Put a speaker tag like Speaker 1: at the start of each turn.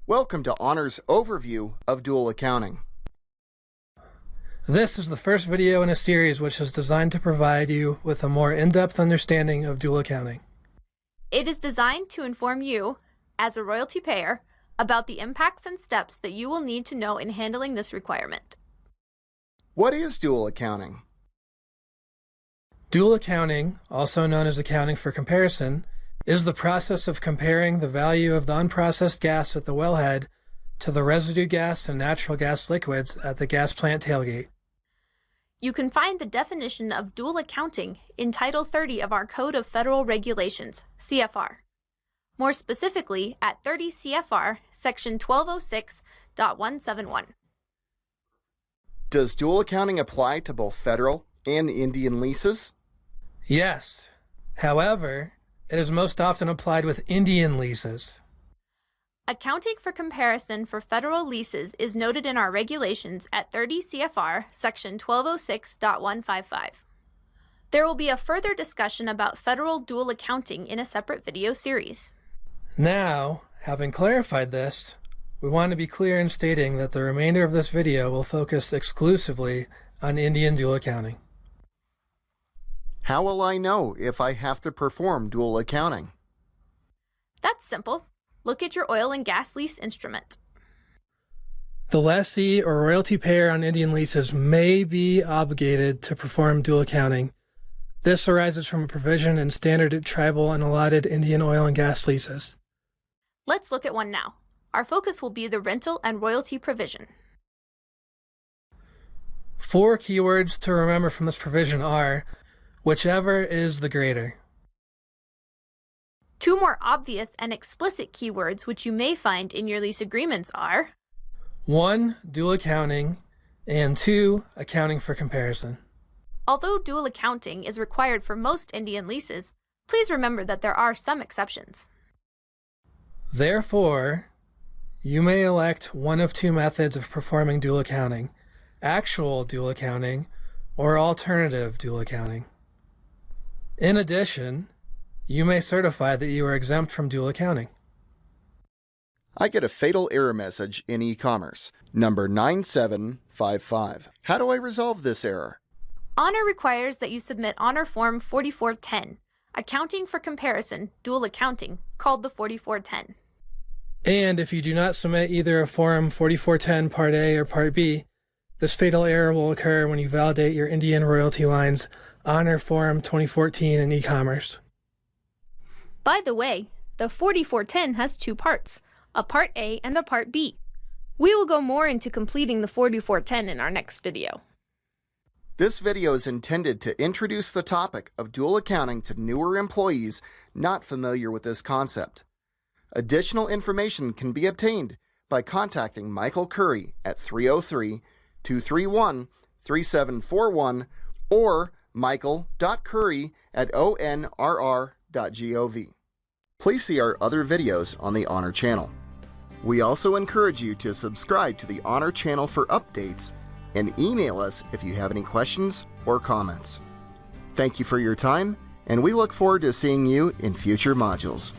Speaker 1: Welcome to Honor's overview of dual accounting.
Speaker 2: This is the first video in a series which is designed to provide you with a more in-depth understanding of dual accounting.
Speaker 3: It is designed to inform you, as a royalty payer, about the impacts and steps that you will need to know in handling this requirement.
Speaker 1: What is dual accounting?
Speaker 2: Dual accounting, also known as accounting for comparison, is the process of comparing the value of the unprocessed gas at the wellhead to the residue gas and natural gas liquids at the gas plant tailgate.
Speaker 3: You can find the definition of dual accounting in Title 30 of our Code of Federal Regulations, CFR. More specifically, at 30 CFR, Section 1206.171.
Speaker 1: Does dual accounting apply to both federal and Indian leases?
Speaker 2: Yes. However, it is most often applied with Indian leases.
Speaker 3: Accounting for comparison for federal leases is noted in our regulations at 30 CFR, Section 1206.155. There will be a further discussion about federal dual accounting in a separate video series.
Speaker 2: Now, having clarified this, we want to be clear in stating that the remainder of this video will focus exclusively on Indian dual accounting.
Speaker 1: How will I know if I have to perform dual accounting?
Speaker 3: That's simple. Look at your oil and gas lease instrument.
Speaker 2: The lessee or royalty payer on Indian leases may be obligated to perform dual accounting. This arises from a provision in standard tribal and allotted Indian oil and gas leases.
Speaker 3: Let's look at one now. Our focus will be the rental and royalty provision.
Speaker 2: 4 keywords to remember from this provision are, whichever is the greater.
Speaker 3: 2 more obvious and explicit keywords which you may find in your lease agreements are
Speaker 2: 1. Dual accounting, and 2. Accounting for comparison.
Speaker 3: Although dual accounting is required for most Indian leases, please remember that there are some exceptions.
Speaker 2: Therefore, you may elect one of 2 methods of performing dual accounting: actual dual accounting or alternative dual accounting. In addition, you may certify that you are exempt from dual accounting.
Speaker 1: I get a fatal error message in e-commerce, number 9755. How do I resolve this error?
Speaker 3: Honor requires that you submit Honor Form 4410, Accounting for Comparison, Dual Accounting, called the 4410.
Speaker 2: And if you do not submit either a Form 4410 Part A or Part B, this fatal error will occur when you validate your Indian royalty lines Honor Form 2014 in e-commerce.
Speaker 3: By the way, the 4410 has 2 parts, a Part A and a Part B. We will go more into completing the 4410 in our next video.
Speaker 1: This video is intended to introduce the topic of dual accounting to newer employees not familiar with this concept. Additional information can be obtained by contacting Michael Curry at 303-231-3741 or michael.curry@onrr.gov. Please see our other videos on the Honor channel. We also encourage you to subscribe to the Honor channel for updates and email us if you have any questions or comments. Thank you for your time, and we look forward to seeing you in future modules.